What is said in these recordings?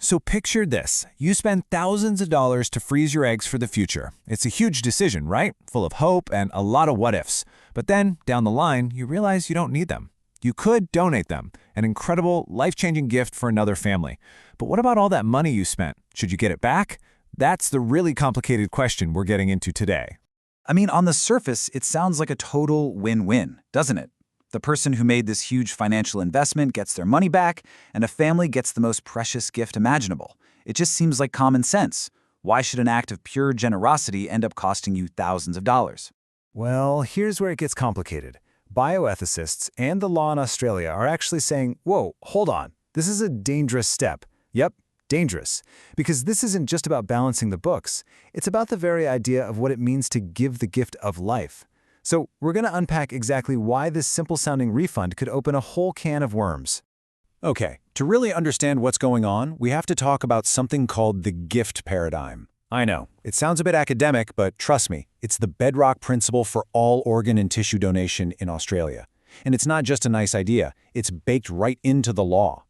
So picture this. You spend thousands of dollars to freeze your eggs for the future. It's a huge decision, right? Full of hope and a lot of what-ifs. But then, down the line, you realize you don't need them. You could donate them, an incredible, life-changing gift for another family. But what about all that money you spent? Should you get it back? That's the really complicated question we're getting into today. I mean, on the surface, it sounds like a total win-win, doesn't it? The person who made this huge financial investment gets their money back, and a family gets the most precious gift imaginable. It just seems like common sense. Why should an act of pure generosity end up costing you thousands of dollars? Well, here's where it gets complicated. Bioethicists and the law in Australia are actually saying, whoa, hold on, this is a dangerous step. Yep, dangerous. Because this isn't just about balancing the books. It's about the very idea of what it means to give the gift of life. So we're going to unpack exactly why this simple-sounding refund could open a whole can of worms. Okay, to really understand what's going on, we have to talk about something called the gift paradigm. I know, it sounds a bit academic, but trust me, it's the bedrock principle for all organ and tissue donation in Australia. And it's not just a nice idea, it's baked right into the law.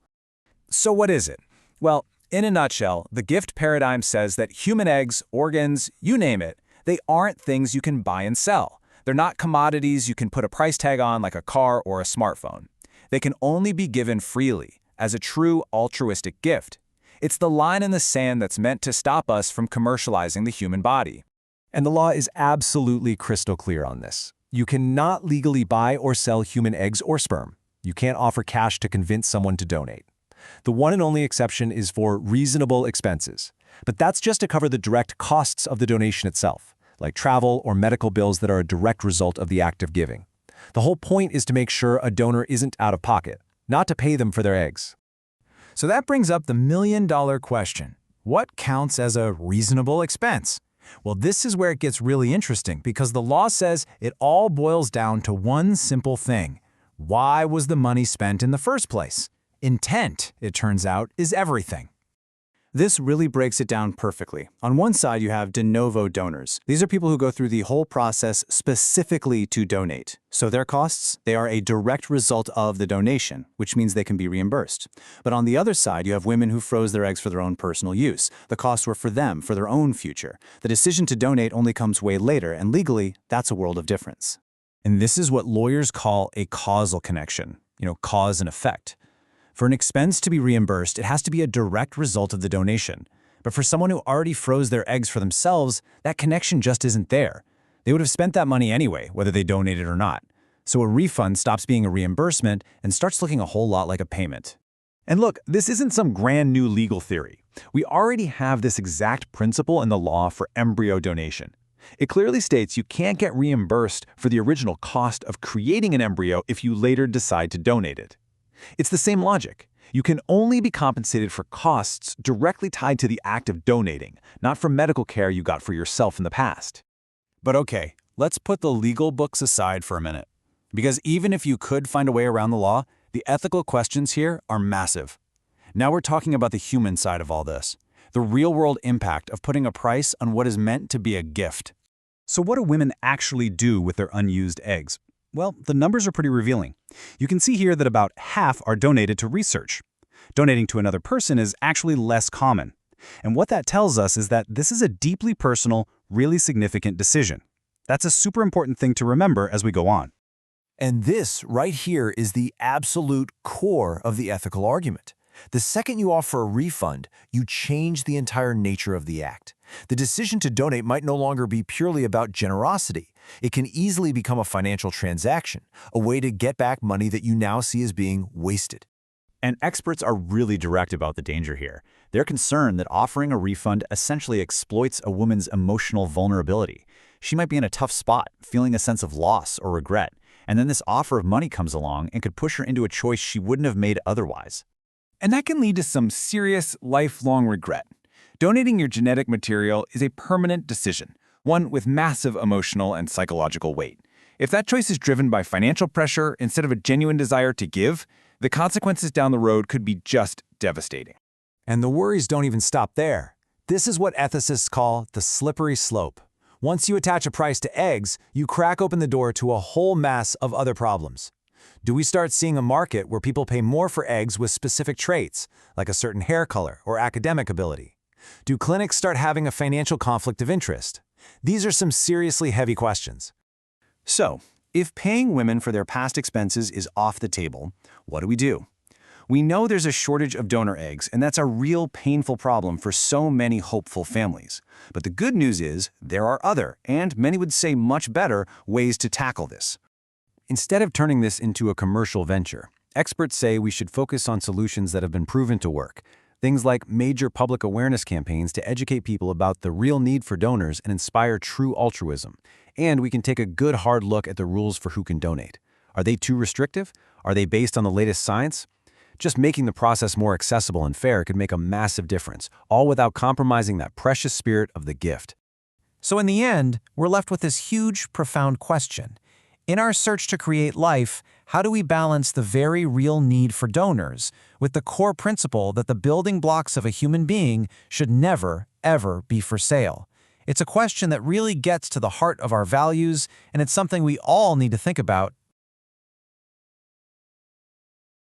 So what is it? Well, in a nutshell, the gift paradigm says that human eggs, organs, you name it, they aren't things you can buy and sell. They're not commodities you can put a price tag on like a car or a smartphone. They can only be given freely, as a true altruistic gift. It's the line in the sand that's meant to stop us from commercializing the human body. And the law is absolutely crystal clear on this. You cannot legally buy or sell human eggs or sperm. You can't offer cash to convince someone to donate. The one and only exception is for reasonable expenses. But that's just to cover the direct costs of the donation itself, like travel or medical bills that are a direct result of the act of giving. The whole point is to make sure a donor isn't out of pocket, not to pay them for their eggs. So that brings up the million-dollar question. What counts as a reasonable expense? Well, this is where it gets really interesting because the law says it all boils down to one simple thing. Why was the money spent in the first place? Intent, it turns out, is everything. This really breaks it down perfectly. On one side, you have de novo donors. These are people who go through the whole process specifically to donate. So their costs, they are a direct result of the donation, which means they can be reimbursed. But on the other side, you have women who froze their eggs for their own personal use. The costs were for them, for their own future. The decision to donate only comes way later, and legally, that's a world of difference. And this is what lawyers call a causal connection, cause and effect. For an expense to be reimbursed, it has to be a direct result of the donation. But for someone who already froze their eggs for themselves, that connection just isn't there. They would have spent that money anyway, whether they donated or not. So a refund stops being a reimbursement and starts looking a whole lot like a payment. And look, this isn't some grand new legal theory. We already have this exact principle in the law for embryo donation. It clearly states you can't get reimbursed for the original cost of creating an embryo if you later decide to donate it. It's the same logic. You can only be compensated for costs directly tied to the act of donating, not for medical care you got for yourself in the past. But okay, let's put the legal books aside for a minute. Because even if you could find a way around the law, the ethical questions here are massive. Now we're talking about the human side of all this, the real-world impact of putting a price on what is meant to be a gift. So what do women actually do with their unused eggs? Well, the numbers are pretty revealing. You can see here that about half are donated to research. Donating to another person is actually less common. And what that tells us is that this is a deeply personal, really significant decision. That's a super important thing to remember as we go on. And this right here is the absolute core of the ethical argument. The second you offer a refund, you change the entire nature of the act. The decision to donate might no longer be purely about generosity. It can easily become a financial transaction, a way to get back money that you now see as being wasted. And experts are really direct about the danger here. They're concerned that offering a refund essentially exploits a woman's emotional vulnerability. She might be in a tough spot, feeling a sense of loss or regret, and then this offer of money comes along and could push her into a choice she wouldn't have made otherwise. And that can lead to some serious, lifelong regret. Donating your genetic material is a permanent decision, one with massive emotional and psychological weight. If that choice is driven by financial pressure instead of a genuine desire to give, the consequences down the road could be just devastating. And the worries don't even stop there. This is what ethicists call the slippery slope. Once you attach a price to eggs, you crack open the door to a whole mass of other problems. Do we start seeing a market where people pay more for eggs with specific traits, like a certain hair color or academic ability? Do clinics start having a financial conflict of interest? These are some seriously heavy questions. So, if paying women for their past expenses is off the table, what do we do? We know there's a shortage of donor eggs, and that's a real painful problem for so many hopeful families. But the good news is there are other, and many would say much better, ways to tackle this. Instead of turning this into a commercial venture, experts say we should focus on solutions that have been proven to work. Things like major public awareness campaigns to educate people about the real need for donors and inspire true altruism. And we can take a good hard look at the rules for who can donate. Are they too restrictive? Are they based on the latest science? Just making the process more accessible and fair could make a massive difference, all without compromising that precious spirit of the gift. So in the end, we're left with this huge, profound question. In our search to create life, how do we balance the very real need for donors with the core principle that the building blocks of a human being should never, ever be for sale? It's a question that really gets to the heart of our values, and it's something we all need to think about